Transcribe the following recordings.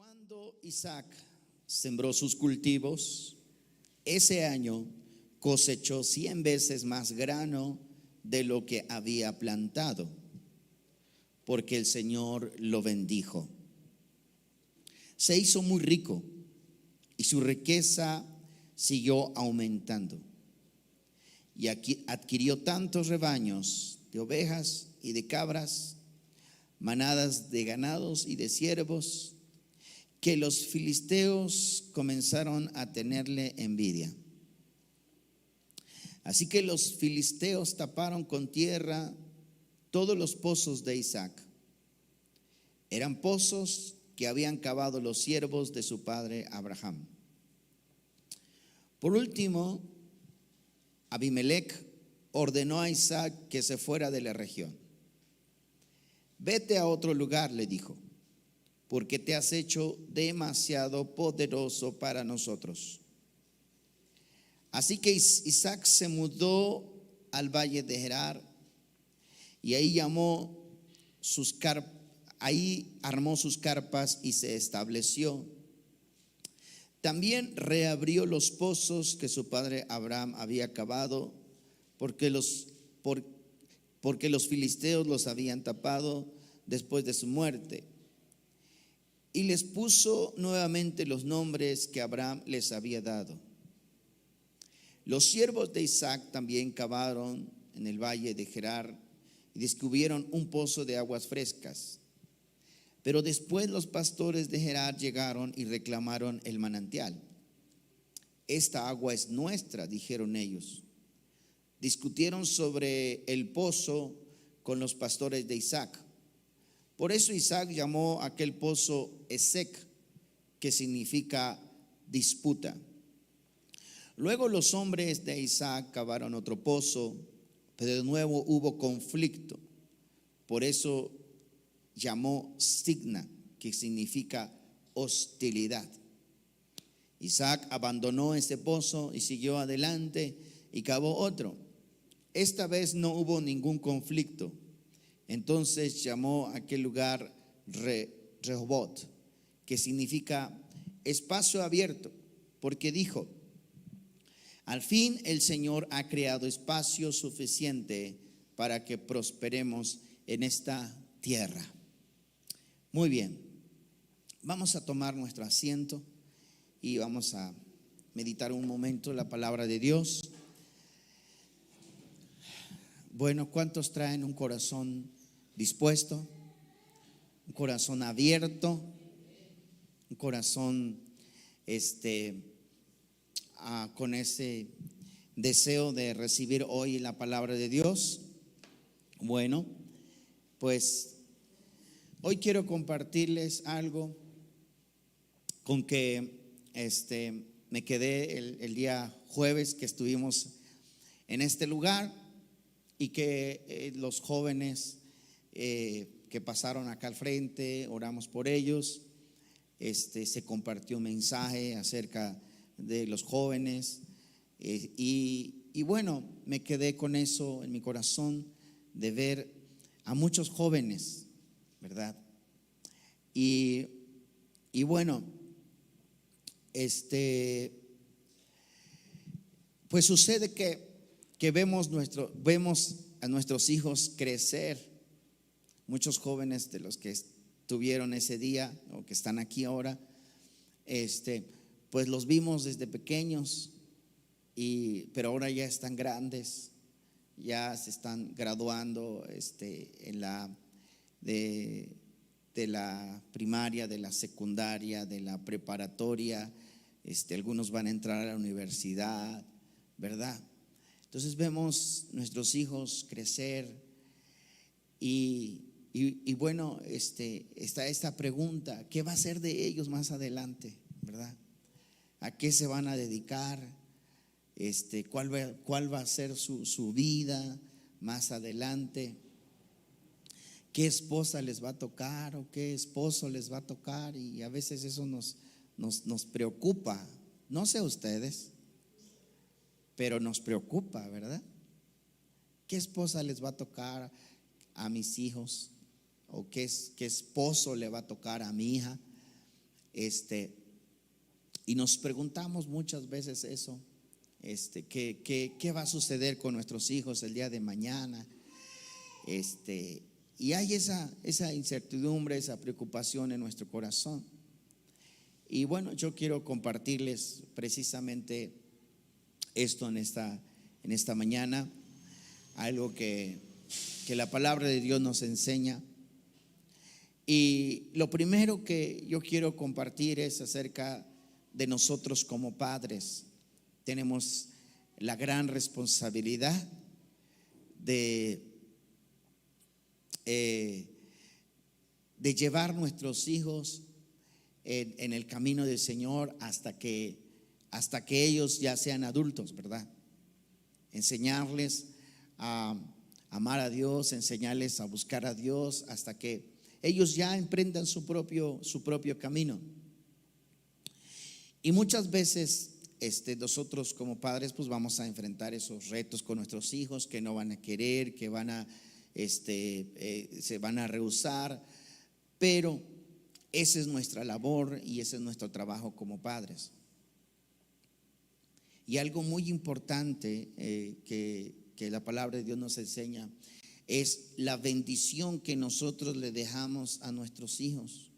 Cuando Isaac sembró sus cultivos, ese año cosechó 100 veces más grano de lo que había plantado, porque el Señor lo bendijo. Se hizo muy rico y su riqueza siguió aumentando. Y aquí adquirió tantos rebaños de ovejas y de cabras, manadas de ganados y de ciervos, que los filisteos comenzaron a tenerle envidia. Así que los filisteos taparon con tierra todos los pozos de Isaac. Eran pozos que habían cavado los siervos de su padre Abraham. Por último, Abimelech ordenó a Isaac que se fuera de la región. Vete a otro lugar, le dijo, porque te has hecho demasiado poderoso para nosotros. Así que Isaac se mudó al valle de Gerar y ahí armó sus carpas y se estableció. También reabrió los pozos que su padre Abraham había cavado, porque los filisteos los habían tapado después de su muerte. Y les puso nuevamente los nombres que Abraham les había dado. Los siervos de Isaac también cavaron en el valle de Gerar y descubrieron un pozo de aguas frescas. Pero después los pastores de Gerar llegaron y reclamaron el manantial. Esta agua es nuestra, dijeron ellos. Discutieron sobre el pozo con los pastores de Isaac. Por eso Isaac llamó a aquel pozo Esek, que significa disputa. Luego los hombres de Isaac cavaron otro pozo, pero de nuevo hubo conflicto. Por eso llamó Signa, que significa hostilidad. Isaac abandonó ese pozo y siguió adelante y cavó otro. Esta vez no hubo ningún conflicto. Entonces llamó a aquel lugar Rehobot, que significa espacio abierto, porque dijo: al fin el Señor ha creado espacio suficiente para que prosperemos en esta tierra. Muy bien, vamos a tomar nuestro asiento y vamos a meditar un momento la palabra de Dios. Bueno, ¿cuántos traen un corazón dispuesto, un corazón abierto, un corazón con ese deseo de recibir hoy la palabra de Dios? Bueno, pues hoy quiero compartirles algo con que me quedé el día jueves que estuvimos en este lugar, y que los jóvenes que pasaron acá al frente, oramos por ellos. Se compartió un mensaje acerca de los jóvenes, y bueno, me quedé con eso en mi corazón, de ver a muchos jóvenes, ¿verdad? Y bueno, pues sucede que vemos a nuestros hijos crecer. Muchos jóvenes de los que estuvieron ese día o que están aquí ahora, pues los vimos desde pequeños, pero ahora ya están grandes, ya se están graduando de la primaria, de la secundaria, de la preparatoria. Algunos van a entrar a la universidad, ¿verdad? Entonces vemos nuestros hijos crecer y bueno, está esta pregunta: ¿qué va a ser de ellos más adelante, verdad? ¿A qué se van a dedicar? ¿Cuál va a ser su vida más adelante? ¿Qué esposa les va a tocar o qué esposo les va a tocar? Y a veces eso nos preocupa. No sé ustedes, pero nos preocupa, ¿verdad? ¿Qué esposa les va a tocar a mis hijos? ¿O qué esposo le va a tocar a mi hija? Y nos preguntamos muchas veces eso, ¿qué va a suceder con nuestros hijos el día de mañana? Y hay esa incertidumbre, esa preocupación en nuestro corazón. Y bueno, yo quiero compartirles precisamente esto en esta mañana, algo que la palabra de Dios nos enseña. Y lo primero que yo quiero compartir es acerca de nosotros como padres. Tenemos la gran responsabilidad de llevar nuestros hijos en el camino del Señor hasta que ellos ya sean adultos, ¿verdad? Enseñarles a amar a Dios, enseñarles a buscar a Dios hasta que ellos ya emprendan su propio camino. Y muchas veces nosotros como padres pues vamos a enfrentar esos retos con nuestros hijos que no van a querer, que van a se van a rehusar, pero esa es nuestra labor y ese es nuestro trabajo como padres. Y algo muy importante que la palabra de Dios nos enseña es la bendición que nosotros le dejamos a nuestros hijos.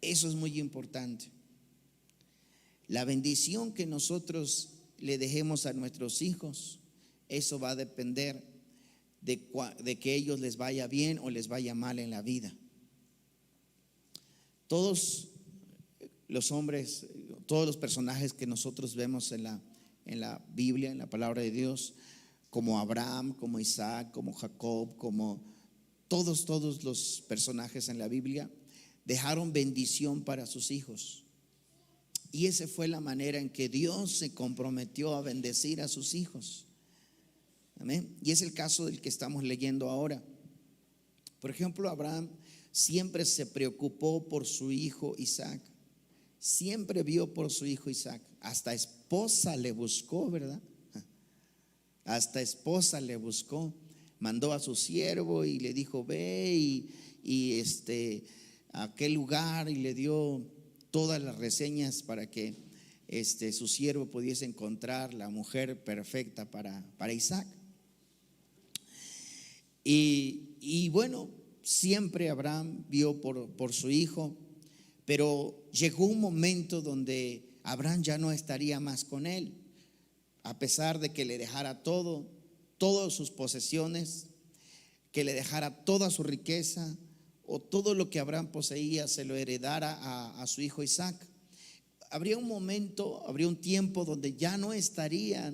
Eso es muy importante. La bendición que nosotros le dejemos a nuestros hijos, eso va a depender de que ellos les vaya bien o les vaya mal en la vida. Todos los hombres, todos los personajes que nosotros vemos en la Biblia, en la palabra de Dios, como Abraham, como Isaac, como Jacob, como todos los personajes en la Biblia, dejaron bendición para sus hijos. Y esa fue la manera en que Dios se comprometió a bendecir a sus hijos. Amén. Y es el caso del que estamos leyendo ahora. Por ejemplo, Abraham siempre se preocupó por su hijo Isaac. Siempre vio por su hijo Isaac. Hasta esposa le buscó, ¿verdad? Hasta esposa le buscó. Mandó a su siervo y le dijo: ve a aquel lugar, y le dio todas las reseñas para que su siervo pudiese encontrar la mujer perfecta para Isaac. Y bueno, siempre Abraham vio por su hijo, pero llegó un momento donde Abraham ya no estaría más con él, a pesar de que le dejara todas sus posesiones, que le dejara toda su riqueza, o todo lo que Abraham poseía se lo heredara a su hijo Isaac. Habría un tiempo donde ya no estaría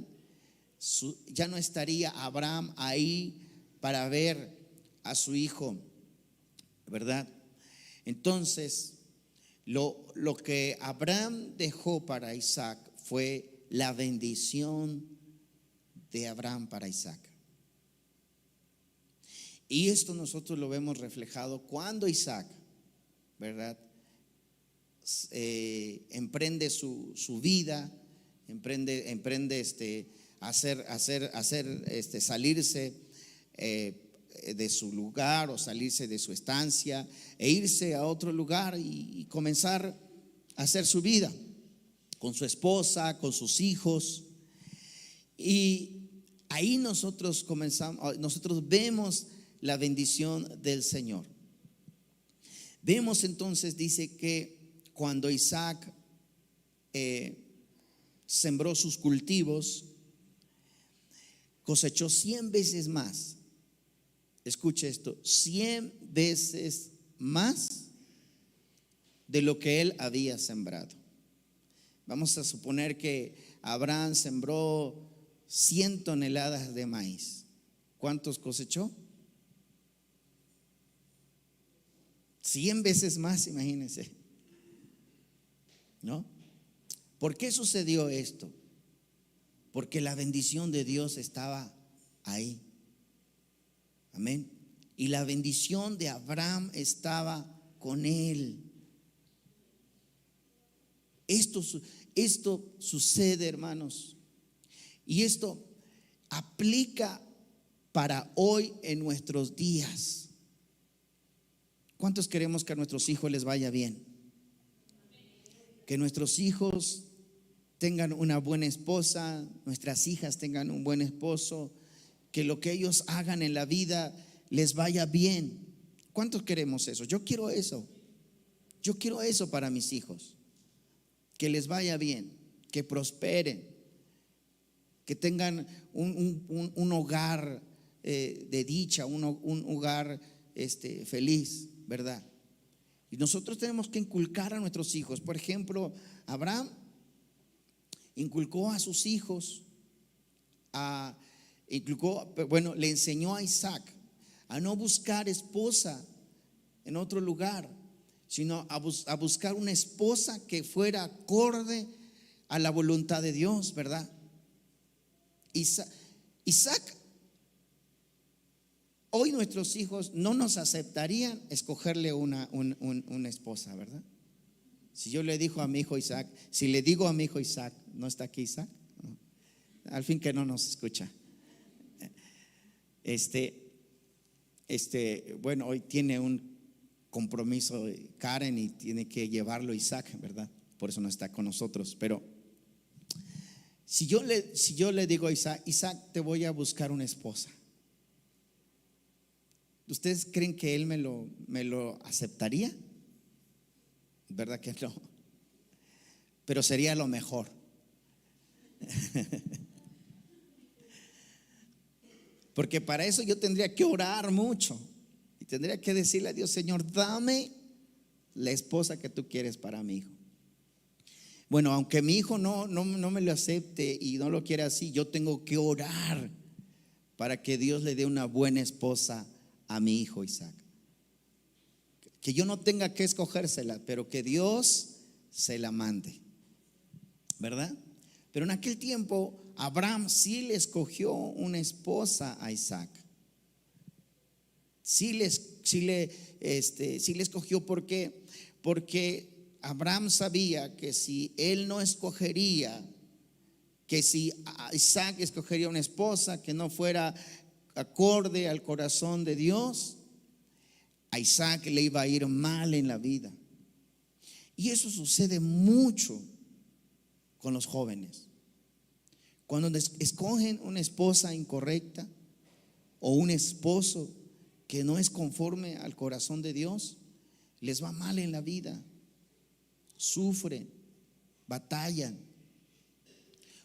Abraham ahí para ver a su hijo, ¿verdad? Entonces, lo que Abraham dejó para Isaac fue la bendición de Abraham para Isaac. Y esto nosotros lo vemos reflejado cuando Isaac, ¿verdad? Emprende su vida, emprende salirse de su lugar o salirse de su estancia e irse a otro lugar y comenzar a hacer su vida con su esposa, con sus hijos. Y ahí nosotros vemos la bendición del Señor. Vemos entonces, dice que cuando Isaac sembró sus cultivos, cosechó 100 veces más. Escuche esto: 100 veces más de lo que él había sembrado. Vamos a suponer que Abraham sembró 100 toneladas de maíz. ¿Cuántos cosechó? 100 veces más, imagínense, ¿no? ¿Por qué sucedió esto? Porque la bendición de Dios estaba ahí. Amén. Y la bendición de Abraham estaba con él. Esto sucede, hermanos, y esto aplica para hoy en nuestros días. ¿Cuántos queremos que a nuestros hijos les vaya bien? que nuestros hijos tengan una buena esposa, nuestras hijas tengan un buen esposo, que lo que ellos hagan en la vida les vaya bien. ¿Cuántos queremos eso? Yo quiero eso. Yo quiero eso para mis hijos. Que les vaya bien, que prosperen, que tengan un hogar de dicha, un hogar feliz, ¿verdad? Y nosotros tenemos que inculcar a nuestros hijos. Por ejemplo, Abraham inculcó a sus hijos, le enseñó a Isaac a no buscar esposa en otro lugar, sino a buscar una esposa que fuera acorde a la voluntad de Dios, ¿verdad? Isaac, hoy nuestros hijos no nos aceptarían escogerle una esposa, ¿verdad? Si yo le digo a mi hijo Isaac, si le digo a mi hijo Isaac, ¿no está aquí Isaac? No. Al fin que no nos escucha. Bueno, hoy tiene un compromiso Karen y tiene que llevarlo Isaac, ¿verdad? Por eso no está con nosotros. Pero si yo le digo a Isaac, Isaac, te voy a buscar una esposa, ¿ustedes creen que él me lo aceptaría? ¿Verdad que no? Pero sería lo mejor. Porque para eso yo tendría que orar mucho y tendría que decirle a Dios, Señor, dame la esposa que tú quieres para mi hijo. Bueno, aunque mi hijo no me lo acepte y no lo quiera así, yo tengo que orar para que Dios le dé una buena esposa a mi hijo Isaac. Que yo no tenga que escogérsela, pero que Dios se la mande, ¿verdad? Pero en aquel tiempo Abraham sí le escogió una esposa a Isaac. Sí le escogió. ¿Por qué? Porque Abraham sabía que si él no escogería, que si Isaac escogería una esposa que no fuera acorde al corazón de Dios, a Isaac le iba a ir mal en la vida. Y eso sucede mucho con los jóvenes. Cuando escogen una esposa incorrecta o un esposo que no es conforme al corazón de Dios, les va mal en la vida. Sufren, batallan,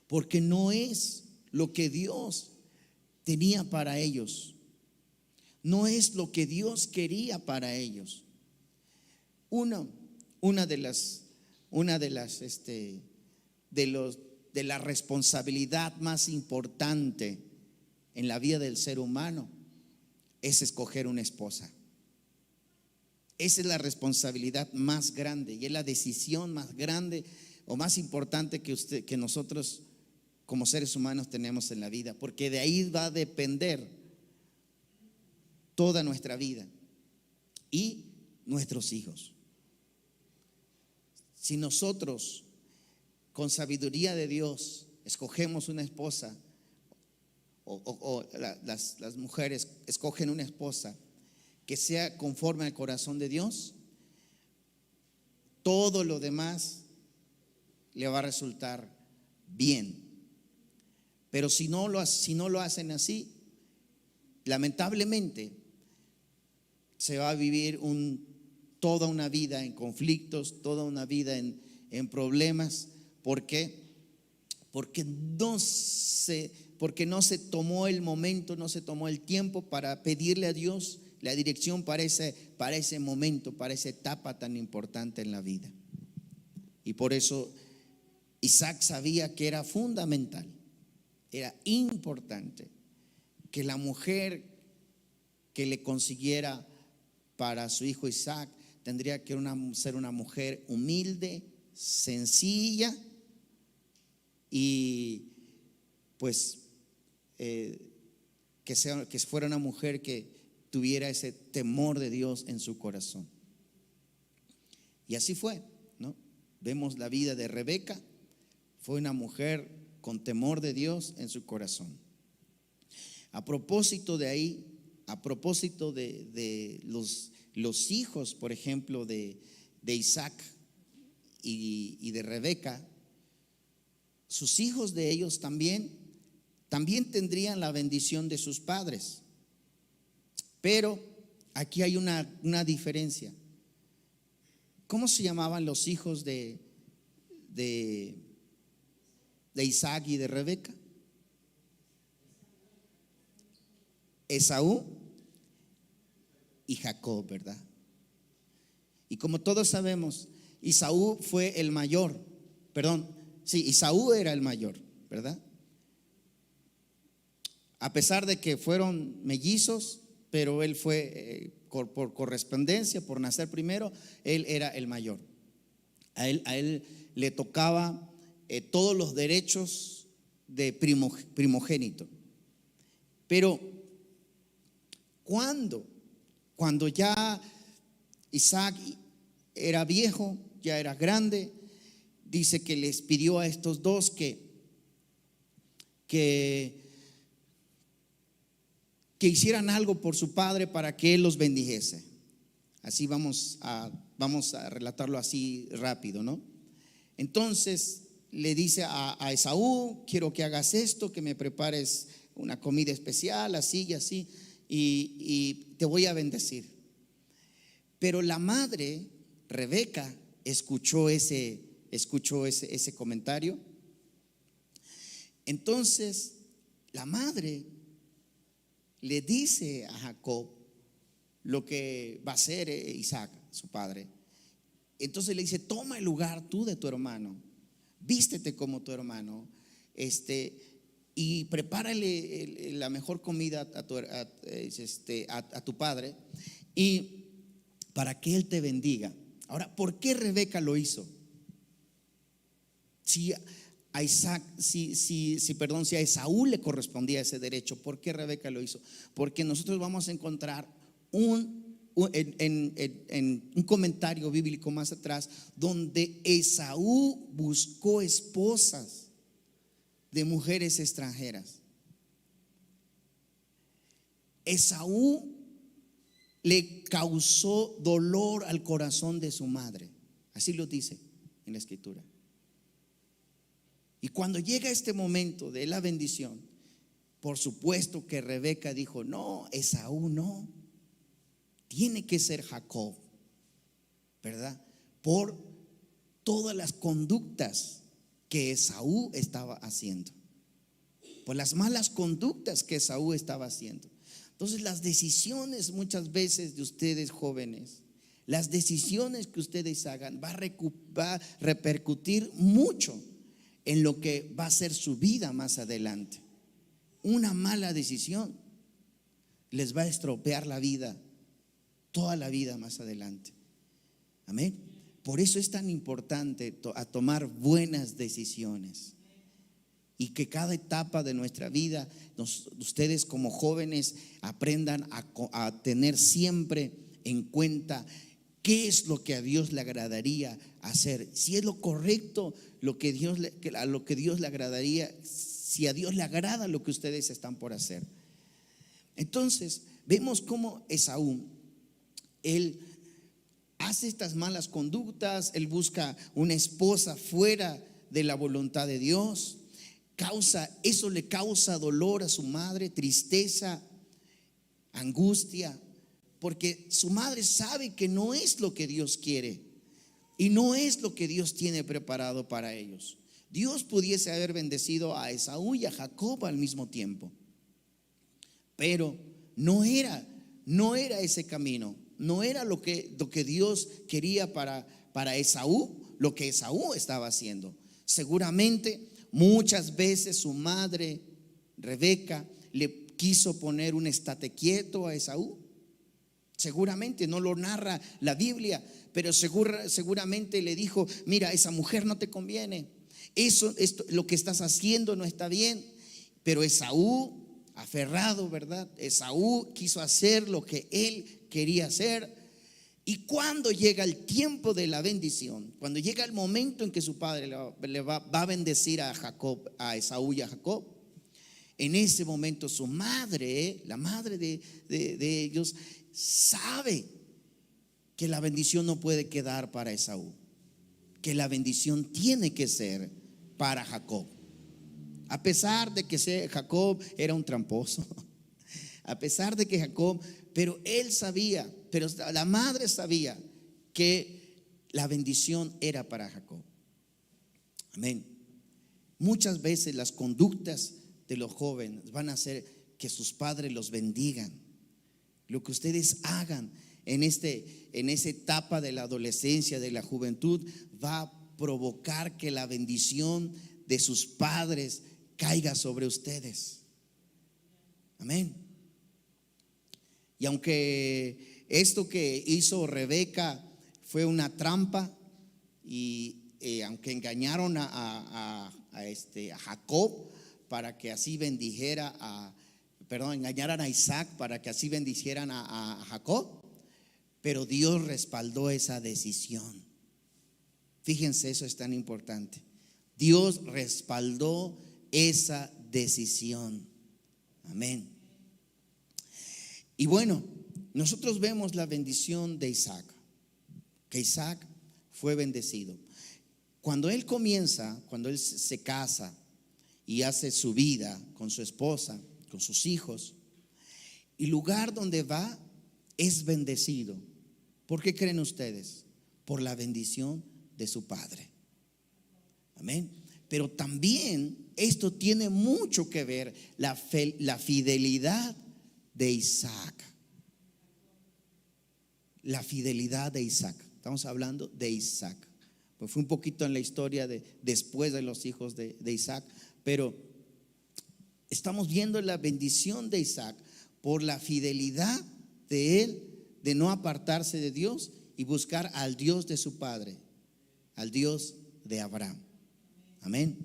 porque no es lo que Dios tenía para ellos. No es lo que Dios quería para ellos. Una de la responsabilidad más importante en la vida del ser humano es escoger una esposa. Esa es la responsabilidad más grande y es la decisión más grande o más importante que nosotros como seres humanos tenemos en la vida, porque de ahí va a depender toda nuestra vida y nuestros hijos. Si nosotros con sabiduría de Dios escogemos una esposa o las mujeres escogen una esposa que sea conforme al corazón de Dios, todo lo demás le va a resultar bien. Pero si no lo hacen así, lamentablemente se va a vivir toda una vida en conflictos, toda una vida en problemas. ¿Por qué? Porque no se tomó el momento, no se tomó el tiempo para pedirle a Dios la dirección para ese momento, para esa etapa tan importante en la vida. Y por eso Isaac sabía que era fundamental, era importante que la mujer que le consiguiera para su hijo Isaac tendría que ser una mujer humilde, sencilla y pues que fuera una mujer que tuviera ese temor de Dios en su corazón. Y así fue, ¿no? Vemos la vida de Rebeca, fue una mujer con temor de Dios en su corazón. A propósito de ahí, a propósito de los hijos, por ejemplo, de Isaac y de Rebeca, sus hijos de ellos también tendrían la bendición de sus padres. Pero aquí hay una diferencia. ¿Cómo se llamaban los hijos de Isaac y de Rebeca? Esaú y Jacob, ¿verdad? Y como todos sabemos, Esaú fue el mayor, Esaú era el mayor, ¿verdad? A pesar de que fueron mellizos, pero él fue por correspondencia, por nacer primero, él era el mayor. A él le tocaba todos los derechos de primogénito. Pero cuando ya Isaac era viejo, ya era grande, dice que les pidió a estos dos que hicieran algo por su padre para que él los bendijese. Así vamos a relatarlo así rápido, ¿no? Entonces le dice a Esaú: quiero que hagas esto, que me prepares una comida especial, así y así, y te voy a bendecir. Pero la madre, Rebeca, escuchó ese comentario. Entonces la madre le dice a Jacob lo que va a hacer Isaac, su padre. Entonces le dice: toma el lugar tú de tu hermano, vístete como tu hermano, y prepárale la mejor comida a tu padre, y para que él te bendiga. Ahora, ¿por qué Rebeca lo hizo? Si a Esaú le correspondía ese derecho, ¿por qué Rebeca lo hizo? Porque nosotros vamos a encontrar en un comentario bíblico más atrás, donde Esaú buscó esposas de mujeres extranjeras. Esaú le causó dolor al corazón de su madre, así lo dice en la escritura. Y cuando llega este momento de la bendición, por supuesto que Rebeca dijo: no, Esaú no, tiene que ser Jacob, ¿verdad? Por todas las conductas que Esaú estaba haciendo, por las malas conductas que Esaú estaba haciendo. Entonces las decisiones muchas veces de ustedes jóvenes, las decisiones que ustedes hagan va a repercutir mucho en lo que va a ser su vida más adelante. Una mala decisión les va a estropear la vida, toda la vida más adelante. Amén. Por eso es tan importante tomar buenas decisiones, y que cada etapa de nuestra vida ustedes como jóvenes aprendan a tener siempre en cuenta qué es lo que a Dios le agradaría hacer, si es lo correcto, a lo que Dios le agradaría, si a Dios le agrada lo que ustedes están por hacer. Entonces vemos cómo Esaú, él hace estas malas conductas, él busca una esposa fuera de la voluntad de Dios. Eso le causa dolor a su madre, tristeza, angustia, porque su madre sabe que no es lo que Dios quiere y no es lo que Dios tiene preparado para ellos. Dios pudiese haber bendecido a Esaú y a Jacob al mismo tiempo, pero no era ese camino, no era lo que Dios quería para Esaú, lo que Esaú estaba haciendo. Seguramente muchas veces su madre Rebeca le quiso poner un estate quieto a Esaú. Seguramente no lo narra la Biblia, pero seguramente le dijo: mira, esa mujer no te conviene, lo que estás haciendo no está bien. Pero Esaú, aferrado, ¿verdad? Esaú quiso hacer lo que él quería hacer. Y cuando llega el tiempo de la bendición, cuando llega el momento en que su padre le va a bendecir a Esaú y a Jacob, en ese momento su madre, la madre de ellos, sabe que la bendición no puede quedar para Esaú, que la bendición tiene que ser para Jacob. A pesar de que Jacob era un tramposo, a pesar de que Jacob, pero él sabía, pero la madre sabía que la bendición era para Jacob. Amén. Muchas veces las conductas de los jóvenes van a hacer que sus padres los bendigan. Lo que ustedes hagan en esa etapa de la adolescencia, de la juventud, va a provocar que la bendición de sus padres caiga sobre ustedes. Amén. Y aunque esto que hizo Rebeca fue una trampa, y aunque engañaron a Jacob para que así engañaran a Isaac para que así bendicieran a Jacob, pero Dios respaldó esa decisión. Fíjense, eso es tan importante. Dios respaldó esa decisión. Amén. Y bueno, nosotros vemos la bendición de Isaac, que Isaac fue bendecido. Cuando él se casa y hace su vida con su esposa, con sus hijos, el lugar donde va es bendecido. ¿Por qué creen ustedes? Por la bendición de su padre. Amén. Pero también esto tiene mucho que ver la fidelidad de Isaac. La fidelidad de Isaac. Estamos hablando de Isaac. Pues fue un poquito en la historia después de los hijos de Isaac, pero estamos viendo la bendición de Isaac por la fidelidad de él, de no apartarse de Dios y buscar al Dios de su padre, al Dios de Abraham. Amén.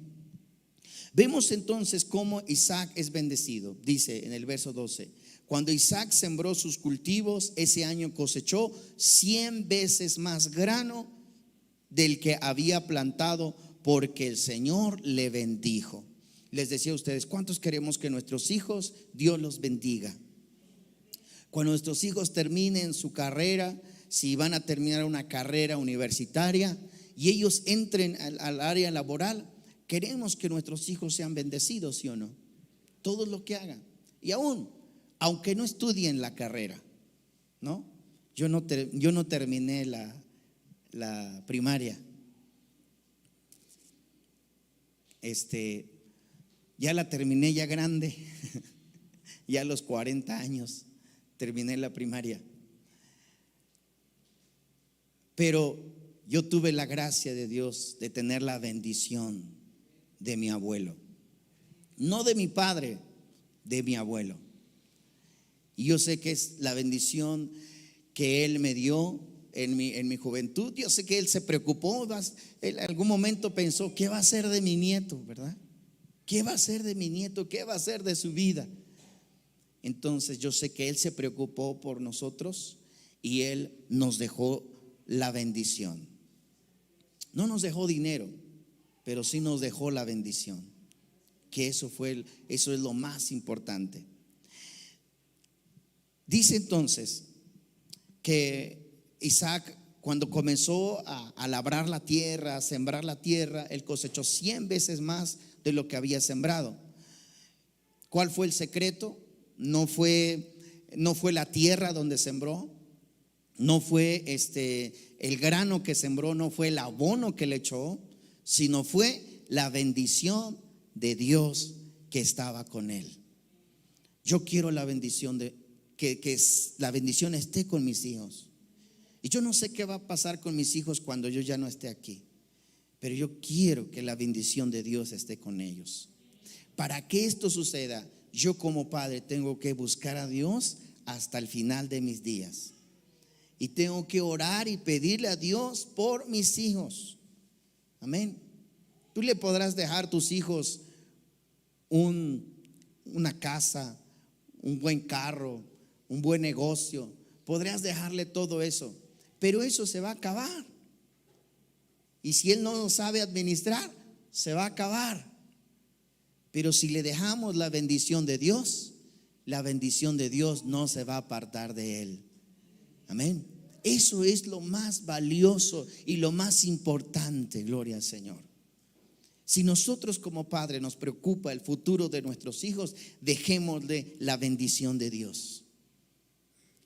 Vemos entonces cómo Isaac es bendecido. Dice en el verso 12: cuando Isaac sembró sus cultivos, ese año cosechó 100 veces más grano del que había plantado, porque el Señor le bendijo. Les decía a ustedes, ¿cuántos queremos que nuestros hijos, Dios los bendiga? Cuando nuestros hijos terminen su carrera, si van a terminar una carrera universitaria y ellos entren al área laboral, queremos que nuestros hijos sean bendecidos, ¿sí o no? Todo lo que hagan. Y aunque no estudien la carrera, ¿no? Yo no terminé la primaria. Ya la terminé ya grande, ya a los 40 años terminé la primaria. Pero yo tuve la gracia de Dios de tener la bendición de mi abuelo, no de mi padre, de mi abuelo. Y yo sé que es la bendición que él me dio en mi juventud. Yo sé que él se preocupó, él en algún momento pensó, ¿qué va a ser de mi nieto? ¿Verdad? ¿Qué va a ser de mi nieto? ¿Qué va a ser de su vida? Entonces yo sé que él se preocupó por nosotros y él nos dejó la bendición. No nos dejó dinero, pero sí nos dejó la bendición, que eso es lo más importante. Dice entonces que Isaac, cuando comenzó a labrar la tierra, a sembrar la tierra, él cosechó 100 veces más de lo que había sembrado. ¿Cuál fue el secreto? No fue la tierra donde sembró, no fue el grano que sembró, no fue el abono que le echó, sino fue la bendición de Dios que estaba con él. Yo quiero la bendición que la bendición esté con mis hijos. Y yo no sé qué va a pasar con mis hijos cuando yo ya no esté aquí, pero yo quiero que la bendición de Dios esté con ellos. Para que esto suceda, yo como padre tengo que buscar a Dios hasta el final de mis días. Y tengo que orar y pedirle a Dios por mis hijos. Amén. Tú le podrás dejar a tus hijos una casa, un buen carro, un buen negocio. Podrías dejarle todo eso, pero eso se va a acabar. Y si él no lo sabe administrar, se va a acabar. Pero si le dejamos la bendición de Dios no se va a apartar de él. Amén. Eso es lo más valioso y lo más importante, gloria al Señor. Si nosotros como padres nos preocupa el futuro de nuestros hijos, dejémosle la bendición de Dios.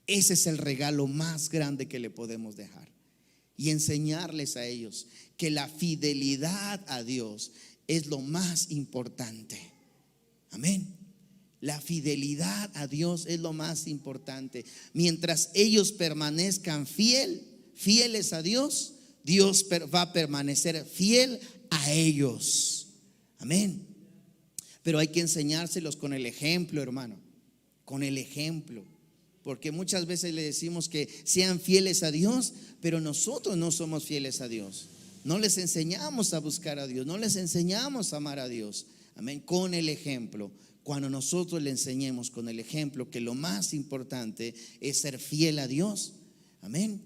Ese es el regalo más grande que le podemos dejar. Y enseñarles a ellos que la fidelidad a Dios es lo más importante. Amén. La fidelidad a Dios es lo más importante. Mientras ellos permanezcan fieles a Dios, Dios va a permanecer fiel a ellos. Amén. Pero hay que enseñárselos con el ejemplo, hermano. Con el ejemplo. Porque muchas veces le decimos que sean fieles a Dios, pero nosotros no somos fieles a Dios. No les enseñamos a buscar a Dios, no les enseñamos a amar a Dios. Amén. Con el ejemplo. Cuando nosotros le enseñemos con el ejemplo que lo más importante es ser fiel a Dios, amén,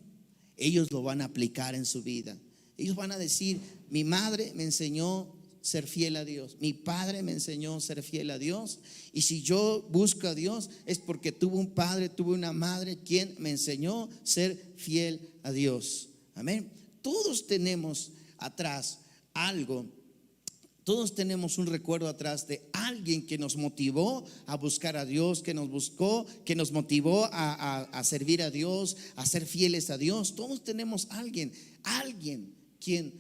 ellos lo van a aplicar en su vida. Ellos van a decir: mi madre me enseñó ser fiel a Dios, mi padre me enseñó ser fiel a Dios, y si yo busco a Dios es porque tuve un padre, tuve una madre quien me enseñó ser fiel a Dios. Amén. Todos tenemos atrás algo. Todos tenemos un recuerdo atrás de alguien que nos motivó a buscar a Dios, que nos motivó a servir a Dios, a ser fieles a Dios. Todos tenemos alguien quien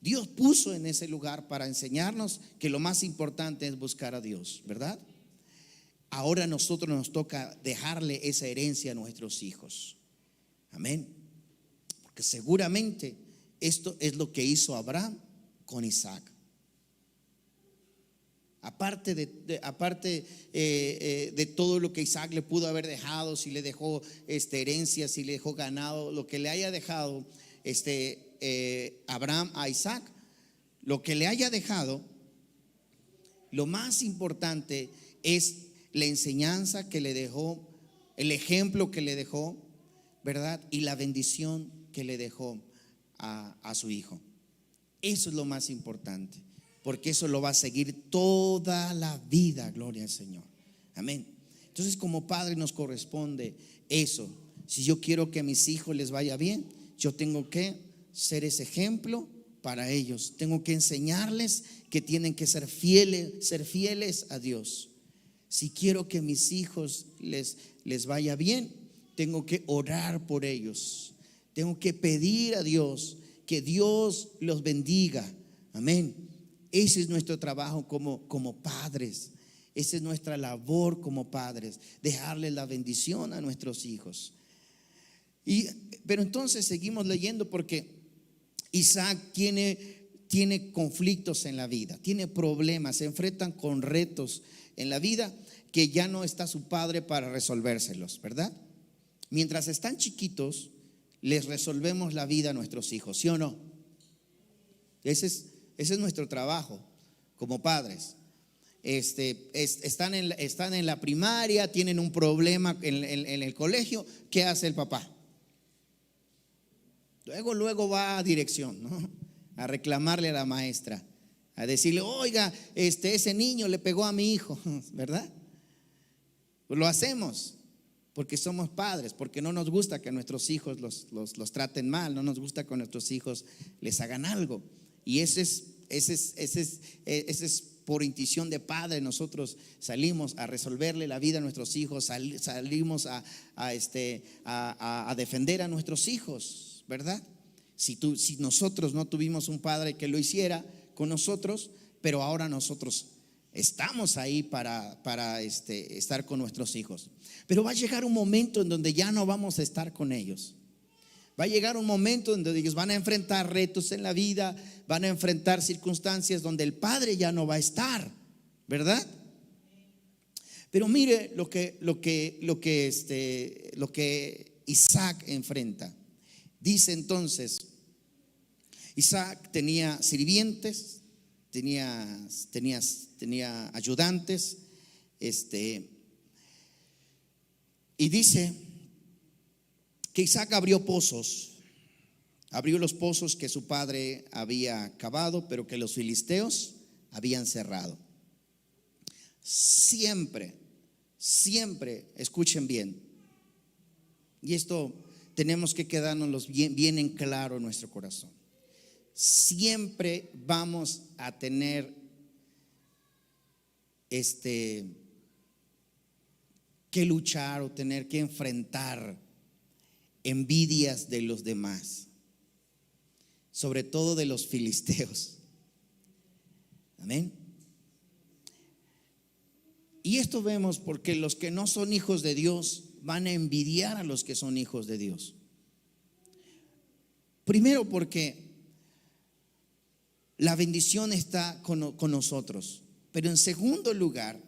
Dios puso en ese lugar para enseñarnos que lo más importante es buscar a Dios, ¿verdad? Ahora a nosotros nos toca dejarle esa herencia a nuestros hijos. Amén. Porque seguramente esto es lo que hizo Abraham con Isaac. Aparte de todo lo que Isaac le pudo haber dejado, si le dejó herencia, si le dejó ganado, lo que le haya dejado Abraham a Isaac, lo que le haya dejado, lo más importante es la enseñanza que le dejó, el ejemplo que le dejó, ¿verdad? Y la bendición que le dejó a su hijo. Eso es lo más importante, porque eso lo va a seguir toda la vida, gloria al Señor. Amén. Entonces, como padre nos corresponde eso. Si yo quiero que a mis hijos les vaya bien, yo tengo que ser ese ejemplo para ellos. Tengo que enseñarles que tienen que ser fieles a Dios. Si quiero que a mis hijos les vaya bien, tengo que orar por ellos. Tengo que pedir a Dios que Dios los bendiga. Amén. Ese es nuestro trabajo como padres. Esa es nuestra labor como padres, dejarle la bendición a nuestros hijos. Pero entonces seguimos leyendo, porque Isaac tiene conflictos en la vida, tiene problemas, se enfrentan con retos en la vida que ya no está su padre para resolvérselos, ¿verdad? Mientras están chiquitos, les resolvemos la vida a nuestros hijos, ¿sí o no? Ese es nuestro trabajo como padres. Están en la primaria, tienen un problema en el colegio. ¿Qué hace el papá? Luego va a dirección, ¿no? A reclamarle a la maestra, a decirle: oiga, ese niño le pegó a mi hijo, ¿verdad? Pues lo hacemos porque somos padres, porque no nos gusta que nuestros hijos los traten mal, no nos gusta que a nuestros hijos les hagan algo. Y ese es por intuición de padre. Nosotros salimos a resolverle la vida a nuestros hijos, salimos a defender a nuestros hijos, ¿verdad? Si nosotros no tuvimos un padre que lo hiciera con nosotros, pero ahora nosotros estamos ahí para estar con nuestros hijos. Pero va a llegar un momento en donde ya no vamos a estar con ellos. Va a llegar un momento en donde ellos van a enfrentar retos en la vida, van a enfrentar circunstancias donde el padre ya no va a estar, ¿verdad? Pero mire lo que Isaac enfrenta. Dice entonces: Isaac tenía sirvientes, tenía ayudantes, y dice que Isaac abrió los pozos que su padre había cavado, pero que los filisteos habían cerrado. Siempre, escuchen bien, y esto tenemos que quedarnos bien en claro en nuestro corazón. Siempre vamos a tener que luchar o tener que enfrentar envidias de los demás, sobre todo de los filisteos. Amén. Y esto vemos porque los que no son hijos de Dios van a envidiar a los que son hijos de Dios. Primero porque la bendición está con nosotros. Pero en segundo lugar,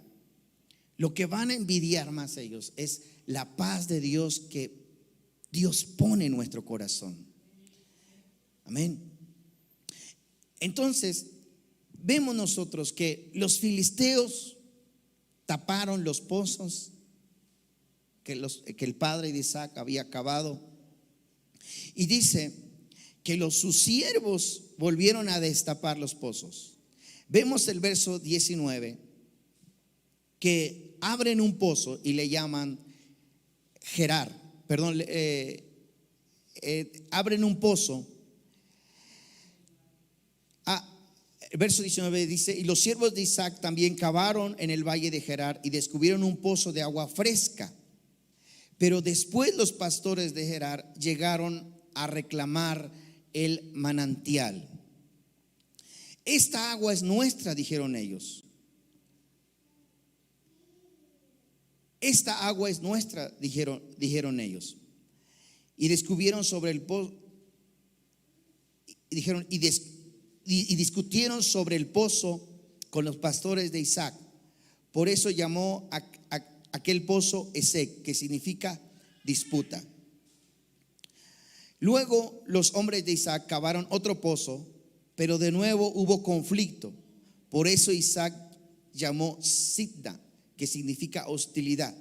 lo que van a envidiar más ellos es la paz de Dios que Dios pone en nuestro corazón. Amén. Entonces, vemos nosotros que los filisteos taparon los pozos que el padre de Isaac había cavado. Y dice que sus siervos volvieron a destapar los pozos. Vemos el verso 19, que abren un pozo y le llaman Gerar. Abren un pozo. El verso 19 dice: y los siervos de Isaac también cavaron en el valle de Gerar y descubrieron un pozo de agua fresca. Pero después los pastores de Gerar llegaron a reclamar el manantial. Esta agua es nuestra, dijeron ellos. Esta agua es nuestra, dijeron ellos. Y descubrieron sobre el pozo, y discutieron sobre el pozo con los pastores de Isaac. Por eso llamó a aquel pozo Esek, que significa disputa. Luego los hombres de Isaac cavaron otro pozo, pero de nuevo hubo conflicto. Por eso Isaac llamó Sidna, que significa hostilidad.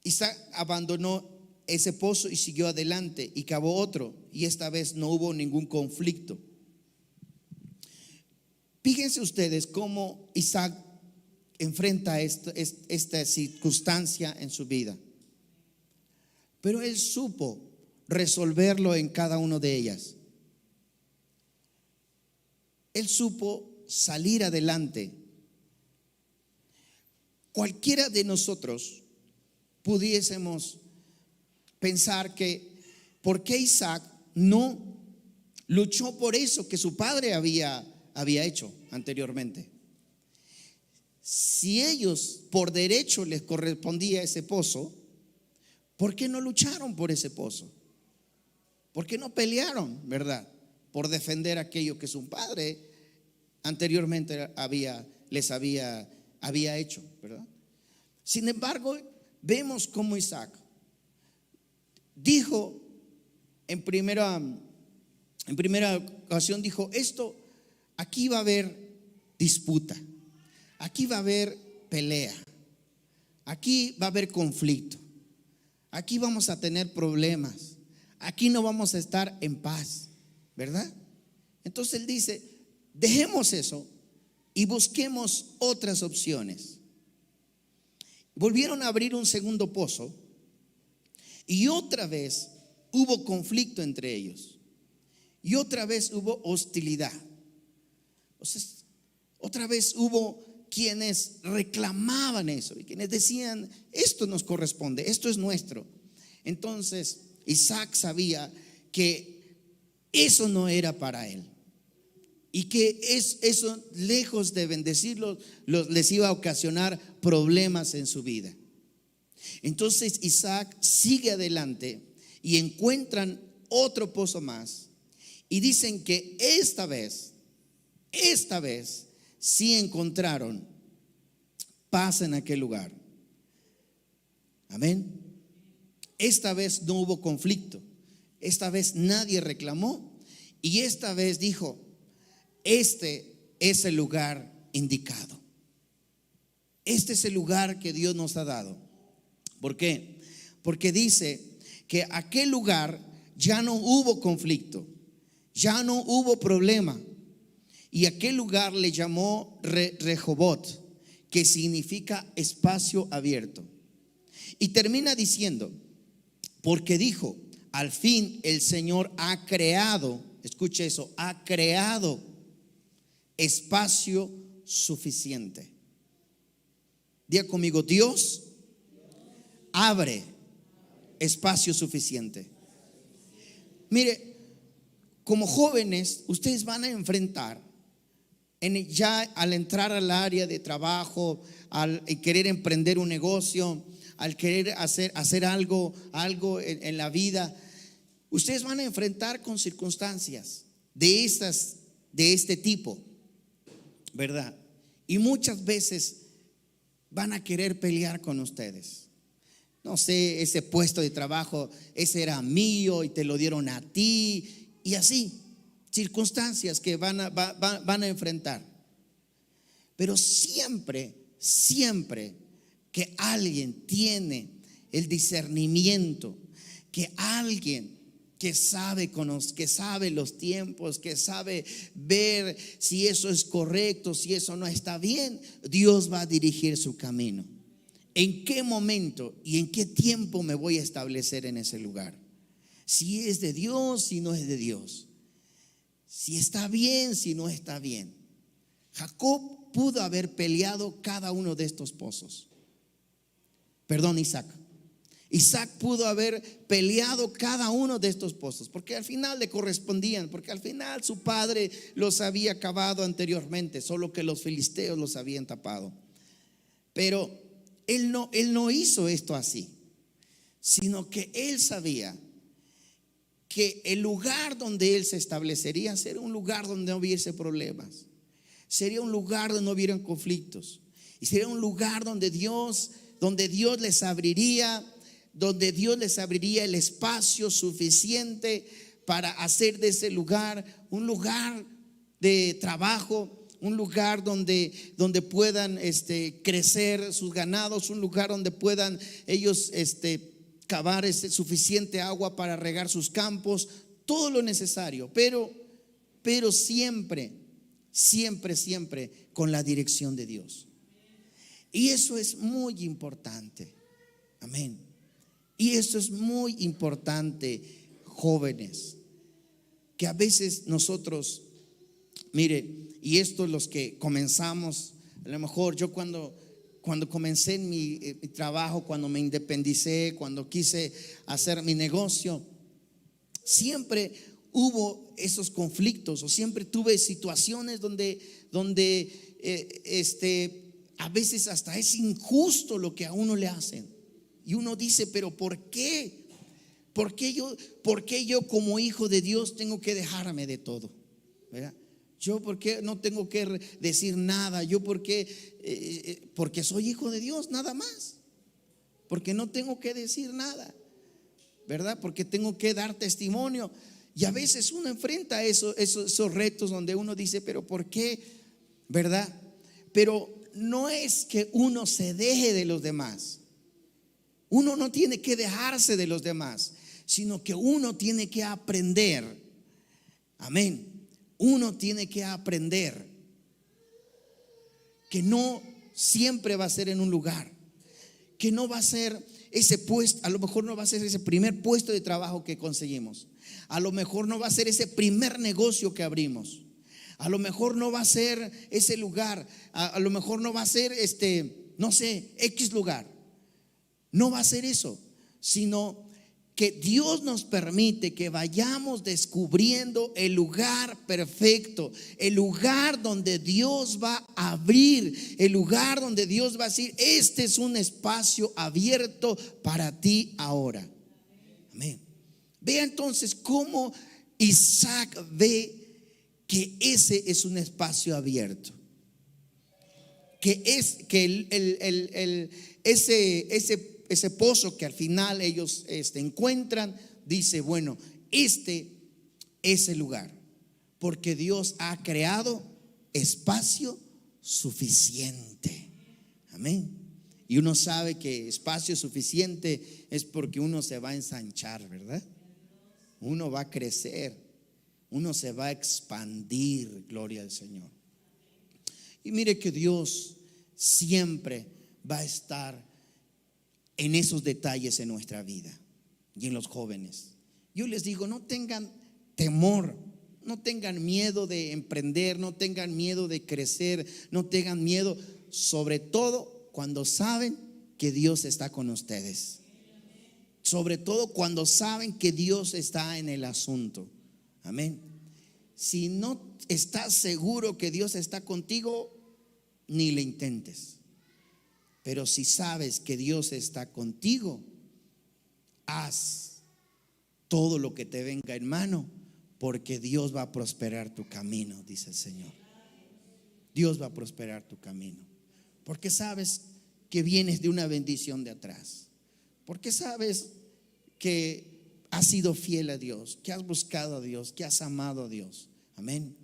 Isaac abandonó ese pozo y siguió adelante y cavó otro, y esta vez no hubo ningún conflicto. Fíjense ustedes cómo Isaac enfrenta esta circunstancia en su vida. Pero él supo resolverlo en cada una de ellas. Él supo salir adelante. Cualquiera de nosotros pudiésemos pensar que ¿por qué Isaac no luchó por eso que su padre había hecho anteriormente? Si ellos por derecho les correspondía ese pozo, ¿por qué no lucharon por ese pozo? ¿Por qué no pelearon, verdad? Por defender aquello que su padre anteriormente les había hecho, ¿verdad? Sin embargo, vemos cómo Isaac dijo en primera ocasión, dijo: aquí va a haber disputa, aquí va a haber pelea, aquí va a haber conflicto, aquí vamos a tener problemas, aquí no vamos a estar en paz, ¿verdad? Entonces él dice: dejemos eso y busquemos otras opciones. Volvieron a abrir un segundo pozo y otra vez hubo conflicto entre ellos y otra vez hubo hostilidad. O sea, otra vez hubo quienes reclamaban eso y quienes decían: esto nos corresponde, esto es nuestro. Entonces Isaac sabía que eso no era para él y que eso, lejos de bendecirlos, les iba a ocasionar problemas en su vida. Entonces Isaac sigue adelante y encuentran otro pozo más y dicen que esta vez sí encontraron paz en aquel lugar. Amén. Esta vez no hubo conflicto, esta vez nadie reclamó y esta vez dijo: este es el lugar indicado, este es el lugar que Dios nos ha dado. ¿Por qué? Porque dice que aquel lugar ya no hubo conflicto, ya no hubo problema, y aquel lugar le llamó Rehobot, que significa espacio abierto. Y termina diciendo: porque dijo: al fin el Señor ha creado, escuche eso, ha creado espacio suficiente. Diga conmigo, Dios abre espacio suficiente. Mire, como jóvenes, ustedes van a enfrentar ya al entrar al área de trabajo, al querer emprender un negocio, al querer hacer algo en la vida, ustedes van a enfrentar con circunstancias de este tipo, ¿verdad? Y muchas veces van a querer pelear con ustedes. No sé, ese puesto de trabajo, ese era mío y te lo dieron a ti, y así, circunstancias que van a enfrentar. Pero siempre que alguien tiene el discernimiento, que alguien que sabe los tiempos, que sabe ver si eso es correcto, si eso no está bien, Dios va a dirigir su camino. ¿En qué momento y en qué tiempo me voy a establecer en ese lugar? Si es de Dios, si no es de Dios. Si está bien, si no está bien. Jacob pudo haber peleado cada uno de estos pozos. Perdón, Isaac pudo haber peleado cada uno de estos pozos, porque al final le correspondían, porque al final su padre los había cavado anteriormente, solo que los filisteos los habían tapado. Pero él no hizo esto así, sino que él sabía que el lugar donde él se establecería sería un lugar donde no hubiese problemas, sería un lugar donde no hubieran conflictos, y sería un lugar donde Dios les abriría el espacio suficiente para hacer de ese lugar un lugar de trabajo, un lugar donde puedan crecer sus ganados, un lugar donde puedan ellos cavar suficiente agua para regar sus campos, todo lo necesario, pero siempre con la dirección de Dios. Y eso es muy importante. Amén. Y eso es muy importante, jóvenes, que a veces nosotros, mire, y esto los que comenzamos, a lo mejor yo cuando comencé en mi trabajo, cuando me independicé, cuando quise hacer mi negocio, siempre hubo esos conflictos, o siempre tuve situaciones donde a veces hasta es injusto lo que a uno le hacen. Y uno dice, pero ¿por qué? ¿Por qué yo como hijo de Dios tengo que dejarme de todo? ¿Verdad? Yo ¿por qué no tengo que decir nada? Yo porque soy hijo de Dios, nada más. Porque no tengo que decir nada, ¿verdad? Porque tengo que dar testimonio. Y a veces uno enfrenta esos retos donde uno dice, pero ¿por qué? ¿Verdad? Pero no es que uno se deje de los demás. Uno no tiene que dejarse de los demás, sino que uno tiene que aprender. Amén. Uno tiene que aprender que no siempre va a ser en un lugar, que no va a ser ese puesto, a lo mejor no va a ser ese primer puesto de trabajo que conseguimos, a lo mejor no va a ser ese primer negocio que abrimos, a lo mejor no va a ser ese lugar, a lo mejor no va a ser no sé, X lugar. No va a ser eso, sino que Dios nos permite que vayamos descubriendo el lugar perfecto, el lugar donde Dios va a abrir, el lugar donde Dios va a decir, este es un espacio abierto para ti ahora. Amén. Vea entonces cómo Isaac ve que ese es un espacio abierto, que ese pozo que al final ellos encuentran, dice, bueno, este es el lugar, porque Dios ha creado espacio suficiente. Amén. Y uno sabe que espacio suficiente es porque uno se va a ensanchar, ¿verdad? Uno va a crecer, uno se va a expandir, gloria al Señor. Y mire que Dios siempre va a estar en esos detalles en nuestra vida y en los jóvenes. yo les digo, no tengan temor, no tengan miedo de emprender, no tengan miedo de crecer, no tengan miedo, sobre todo cuando saben que Dios está con ustedes. Sobre todo cuando saben que Dios está en el asunto. Amén. Si no estás seguro que Dios está contigo, ni le intentes. Pero si sabes que Dios está contigo, haz todo lo que te venga en mano, porque Dios va a prosperar tu camino, dice el Señor. Dios va a prosperar tu camino, porque sabes que vienes de una bendición de atrás, porque sabes que has sido fiel a Dios, que has buscado a Dios, que has amado a Dios. Amén.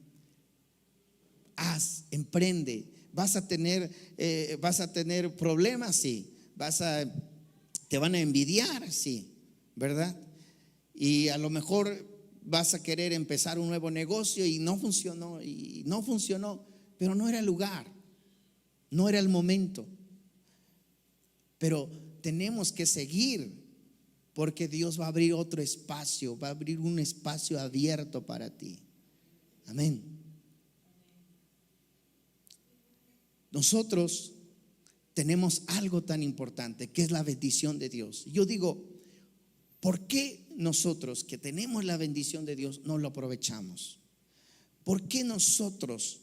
Haz, emprende. Vas a tener problemas, sí. Te van a envidiar, sí, ¿verdad? Y a lo mejor vas a querer empezar un nuevo negocio y no funcionó, pero no era el lugar, no era el momento. Pero tenemos que seguir, porque Dios va a abrir otro espacio, va a abrir un espacio abierto para ti. Amén. Nosotros tenemos algo tan importante, que es la bendición de Dios. Yo digo, ¿por qué nosotros que tenemos la bendición de Dios no lo aprovechamos? ¿Por qué nosotros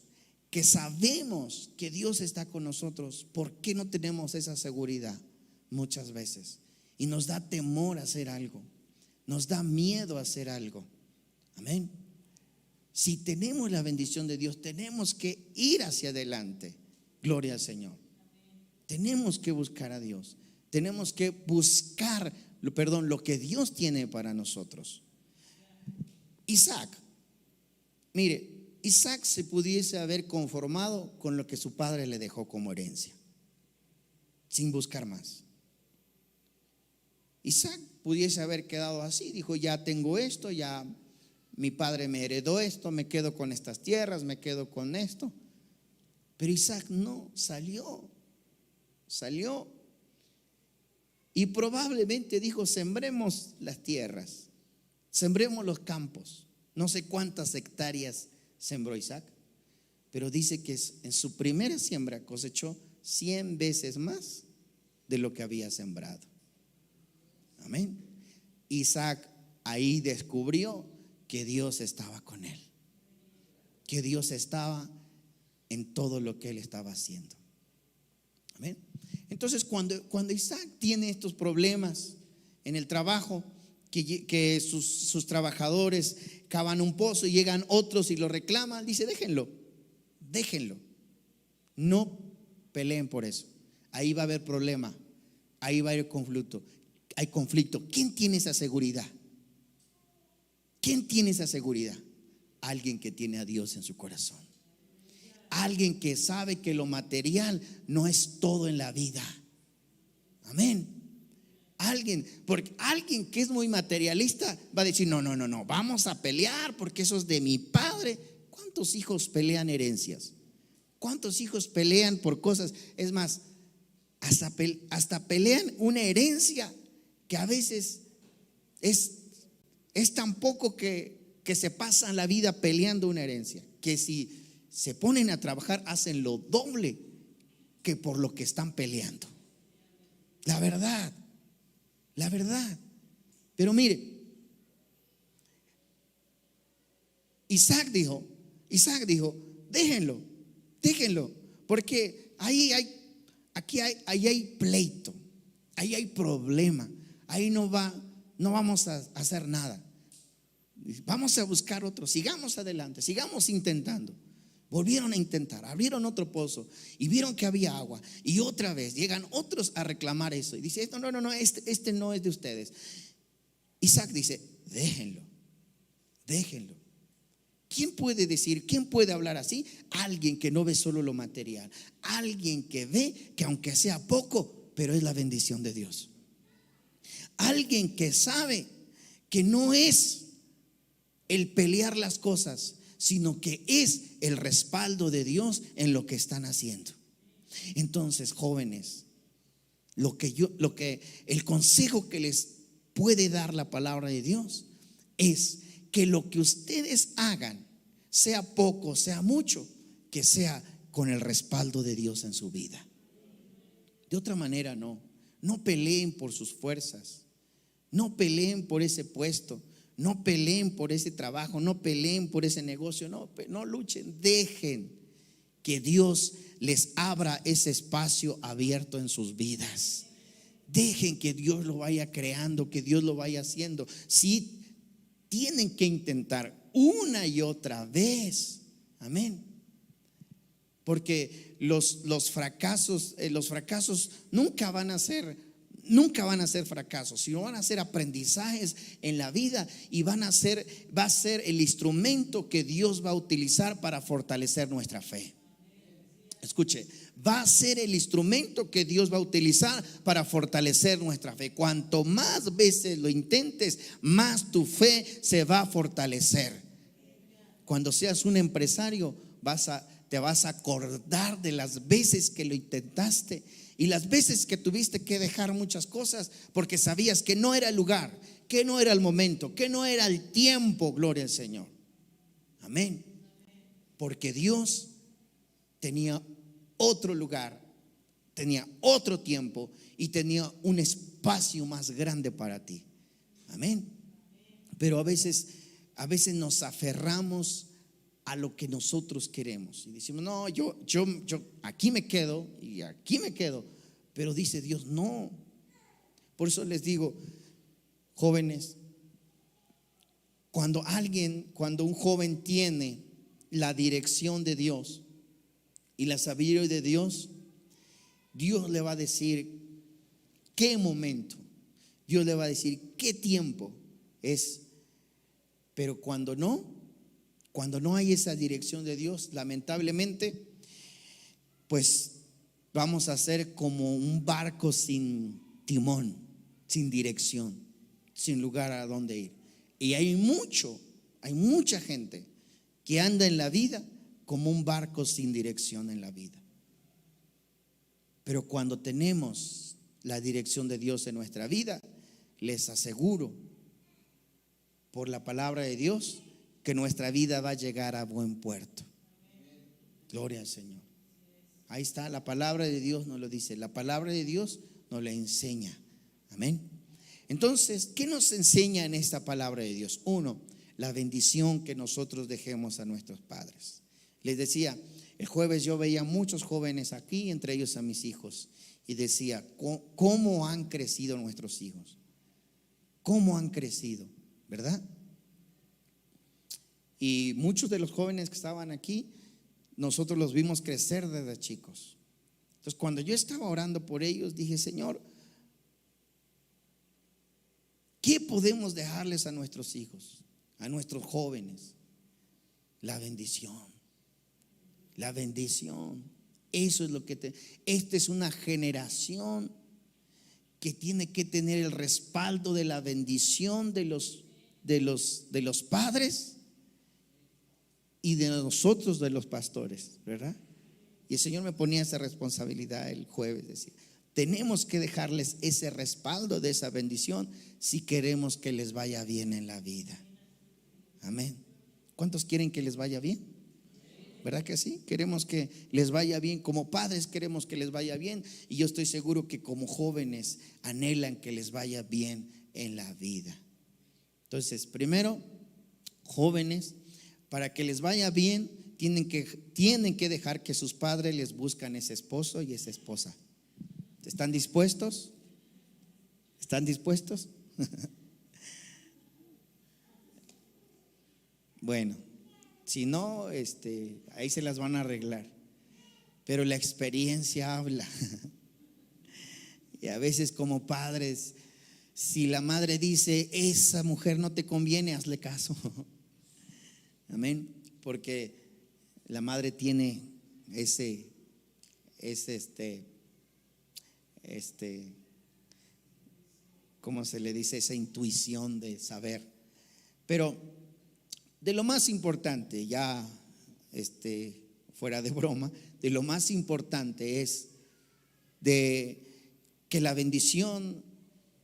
que sabemos que Dios está con nosotros, por qué no tenemos esa seguridad muchas veces? Y nos da temor a hacer algo, nos da miedo a hacer algo. Amén. Si tenemos la bendición de Dios, tenemos que ir hacia adelante. Gloria al Señor. Tenemos que buscar a Dios. Tenemos que buscar, lo que Dios tiene para nosotros. Isaac, mire, Isaac se pudiese haber conformado con lo que su padre le dejó como herencia, sin buscar más. Isaac pudiese haber quedado así, dijo, ya tengo esto, ya mi padre me heredó esto, me quedo con estas tierras, me quedo con esto. Pero Isaac no, salió y probablemente dijo, sembremos las tierras, sembremos los campos. No sé cuántas hectáreas sembró Isaac, pero dice que en su primera siembra cosechó 100 veces más de lo que había sembrado. Amén. Isaac ahí descubrió que Dios estaba con él, que Dios estaba en todo lo que él estaba haciendo. Amén. Entonces cuando Isaac tiene estos problemas en el trabajo, que sus trabajadores cavan un pozo y llegan otros y lo reclaman, dice, déjenlo, no peleen por eso. Ahí va a haber problema, ahí va a haber conflicto. ¿Quién tiene esa seguridad? ¿Quién tiene esa seguridad? Alguien que tiene a Dios en su corazón. Alguien que sabe que lo material no es todo en la vida. Amén. Porque alguien que es muy materialista va a decir, no, vamos a pelear porque eso es de mi padre. ¿Cuántos hijos pelean herencias? ¿Cuántos hijos pelean por cosas? Es más, hasta pelean una herencia que a veces es tan poco que se pasan la vida peleando una herencia, que si se ponen a trabajar hacen lo doble que por lo que están peleando. La verdad. Pero mire, Isaac dijo, déjenlo, porque ahí hay pleito, ahí hay problema, ahí no vamos a hacer nada. Vamos a buscar otro, sigamos adelante, sigamos intentando. Volvieron a intentar, abrieron otro pozo y vieron que había agua, y otra vez llegan otros a reclamar eso y dice, no, este no es de ustedes. Isaac dice, déjenlo. ¿Quién puede hablar así? Alguien que no ve solo lo material, alguien que ve que aunque sea poco, pero es la bendición de Dios. Alguien que sabe que no es el pelear las cosas, sino que es el respaldo de Dios en lo que están haciendo. Entonces, jóvenes, el consejo que les puede dar la palabra de Dios es que lo que ustedes hagan, sea poco, sea mucho, que sea con el respaldo de Dios en su vida. De otra manera no peleen por sus fuerzas, no peleen por ese puesto, no peleen por ese trabajo, no peleen por ese negocio, no luchen, dejen que Dios les abra ese espacio abierto en sus vidas. Dejen que Dios lo vaya creando, que Dios lo vaya haciendo. Sí, tienen que intentar una y otra vez. Amén. Porque los fracasos nunca van a ser fracasos, sino van a ser aprendizajes en la vida, y va a ser el instrumento que Dios va a utilizar para fortalecer nuestra fe. Escuche, va a ser el instrumento que Dios va a utilizar para fortalecer nuestra fe. Cuanto más veces lo intentes, más tu fe se va a fortalecer. Cuando seas un empresario, te vas a acordar de las veces que lo intentaste y las veces que tuviste que dejar muchas cosas porque sabías que no era el lugar, que no era el momento, que no era el tiempo. Gloria al Señor. Amén. Porque Dios tenía otro lugar, tenía otro tiempo y tenía un espacio más grande para ti. Amén. Pero a veces nos aferramos a lo que nosotros queremos y decimos: no, yo aquí me quedo y aquí me quedo. Pero dice Dios: no. Por eso les digo, jóvenes, cuando un joven tiene la dirección de Dios y la sabiduría de Dios, Dios le va a decir qué momento, Dios le va a decir qué tiempo es. Pero cuando no hay esa dirección de Dios, lamentablemente, pues vamos a ser como un barco sin timón, sin dirección, sin lugar a donde ir. Y hay mucha gente que anda en la vida como un barco sin dirección en la vida. Pero cuando tenemos la dirección de Dios en nuestra vida, les aseguro por la palabra de Dios que nuestra vida va a llegar a buen puerto. Gloria al Señor. Ahí está, la palabra de Dios nos lo dice, la palabra de Dios nos la enseña. Amén. Entonces, ¿qué nos enseña en esta palabra de Dios? Uno, la bendición que nosotros dejemos a nuestros padres. Les decía, el jueves yo veía muchos jóvenes aquí, entre ellos a mis hijos, y decía: ¿cómo han crecido nuestros hijos? ¿Cómo han crecido? ¿Verdad? Y muchos de los jóvenes que estaban aquí, nosotros los vimos crecer desde chicos. Entonces, cuando yo estaba orando por ellos, dije: Señor, ¿qué podemos dejarles a nuestros hijos, a nuestros jóvenes? La bendición. La bendición. Eso es lo que esta es una generación que tiene que tener el respaldo de la bendición de los padres y de nosotros, de los pastores, ¿verdad? Y el Señor me ponía esa responsabilidad el jueves, decía: tenemos que dejarles ese respaldo de esa bendición si queremos que les vaya bien en la vida. Amén. ¿Cuántos quieren que les vaya bien? ¿Verdad que sí? Queremos que les vaya bien. Como padres queremos que les vaya bien, y yo estoy seguro que como jóvenes anhelan que les vaya bien en la vida. Entonces, primero, jóvenes, para que les vaya bien, tienen que dejar que sus padres les buscan ese esposo y esa esposa. ¿Están dispuestos? ¿Están dispuestos? Bueno, si no, ahí se las van a arreglar. Pero la experiencia habla. Y a veces como padres, si la madre dice: esa mujer no te conviene, hazle caso. Amén. Porque la madre tiene ¿cómo se le dice? Esa intuición de saber. Pero de lo más importante, ya fuera de broma, de lo más importante es de que la bendición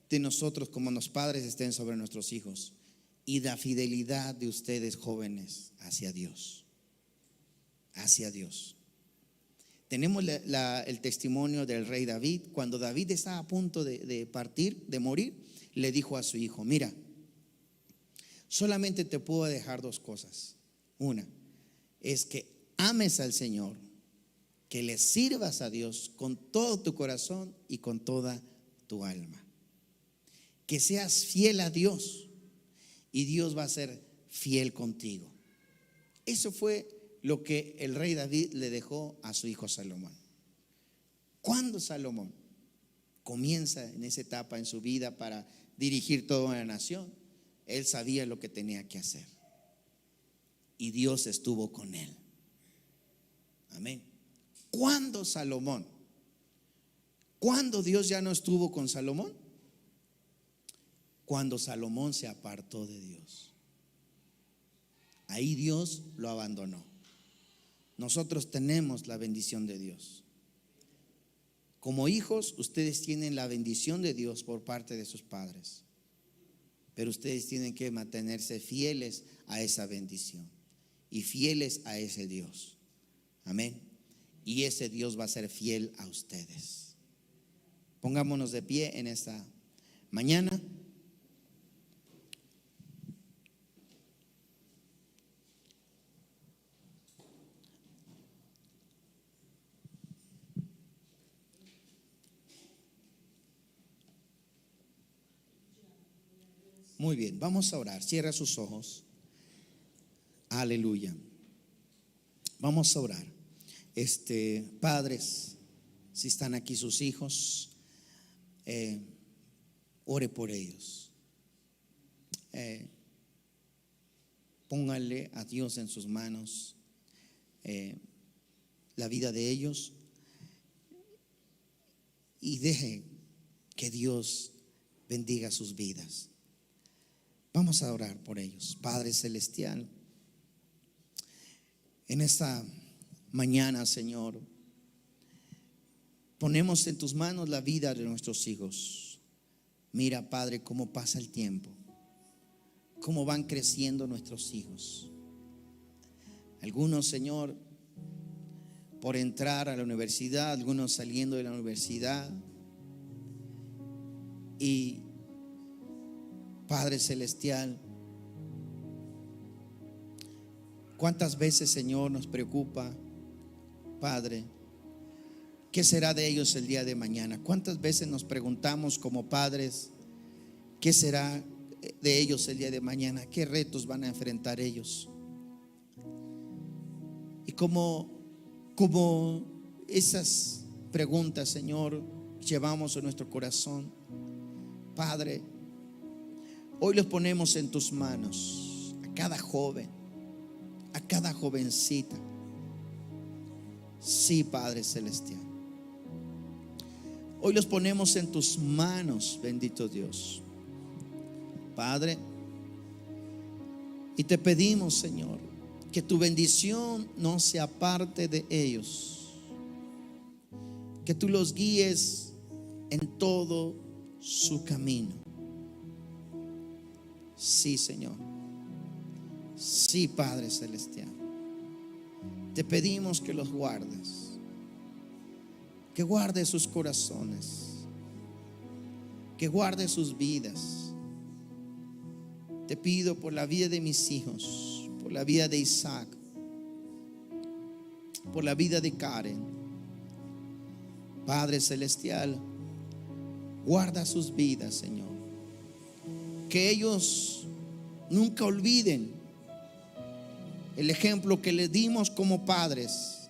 de nosotros como los padres estén sobre nuestros hijos. y la fidelidad de ustedes jóvenes hacia Dios. Hacia Dios. Tenemos el testimonio del rey David. Cuando David estaba a punto de partir, de morir, le dijo a su hijo: mira, solamente te puedo dejar dos cosas. Una es que ames al Señor, que le sirvas a Dios con todo tu corazón y con toda tu alma, que seas fiel a Dios y Dios va a ser fiel contigo. Eso fue lo que el rey David le dejó a su hijo Salomón. Cuando Salomón comienza en esa etapa en su vida para dirigir toda una nación, él sabía lo que tenía que hacer y Dios estuvo con él. Amén. ¿Cuándo Salomón? ¿Cuándo Dios ya no estuvo con Salomón? Cuando Salomón se apartó de Dios. Ahí Dios lo abandonó. Nosotros tenemos la bendición de Dios. Como hijos, ustedes tienen la bendición de Dios por parte de sus padres. Pero ustedes tienen que mantenerse fieles a esa bendición y fieles a ese Dios. Amén. Y ese Dios va a ser fiel a ustedes. Pongámonos de pie en esta mañana. Muy bien, vamos a orar. Cierra sus ojos. Aleluya. Vamos a orar. Padres, si están aquí sus hijos, ore por ellos. Póngale a Dios en sus manos la vida de ellos y deje que Dios bendiga sus vidas. Vamos a orar por ellos. Padre celestial, en esta mañana, Señor, ponemos en tus manos la vida de nuestros hijos. Mira, Padre, cómo pasa el tiempo, cómo van creciendo nuestros hijos. Algunos, Señor, por entrar a la universidad, algunos saliendo de la universidad. Y Padre celestial, ¿cuántas veces, Señor, nos preocupa, Padre, qué será de ellos el día de mañana? ¿Cuántas veces nos preguntamos como padres, qué será de ellos el día de mañana? ¿Qué retos van a enfrentar ellos? Y como esas preguntas, Señor, llevamos en nuestro corazón, Padre, hoy los ponemos en tus manos, a cada joven, a cada jovencita. Sí, Padre celestial, hoy los ponemos en tus manos, bendito Dios, Padre, y te pedimos, Señor, que tu bendición no se aparte de ellos, que tú los guíes en todo su camino. Sí, Señor. Sí, Padre celestial, te pedimos que los guardes, que guardes sus corazones, que guardes sus vidas. Te pido por la vida de mis hijos, por la vida de Isaac, por la vida de Karen. Padre celestial, guarda sus vidas, Señor. Que ellos nunca olviden el ejemplo que les dimos como padres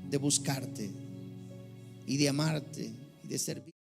de buscarte y de amarte y de servir.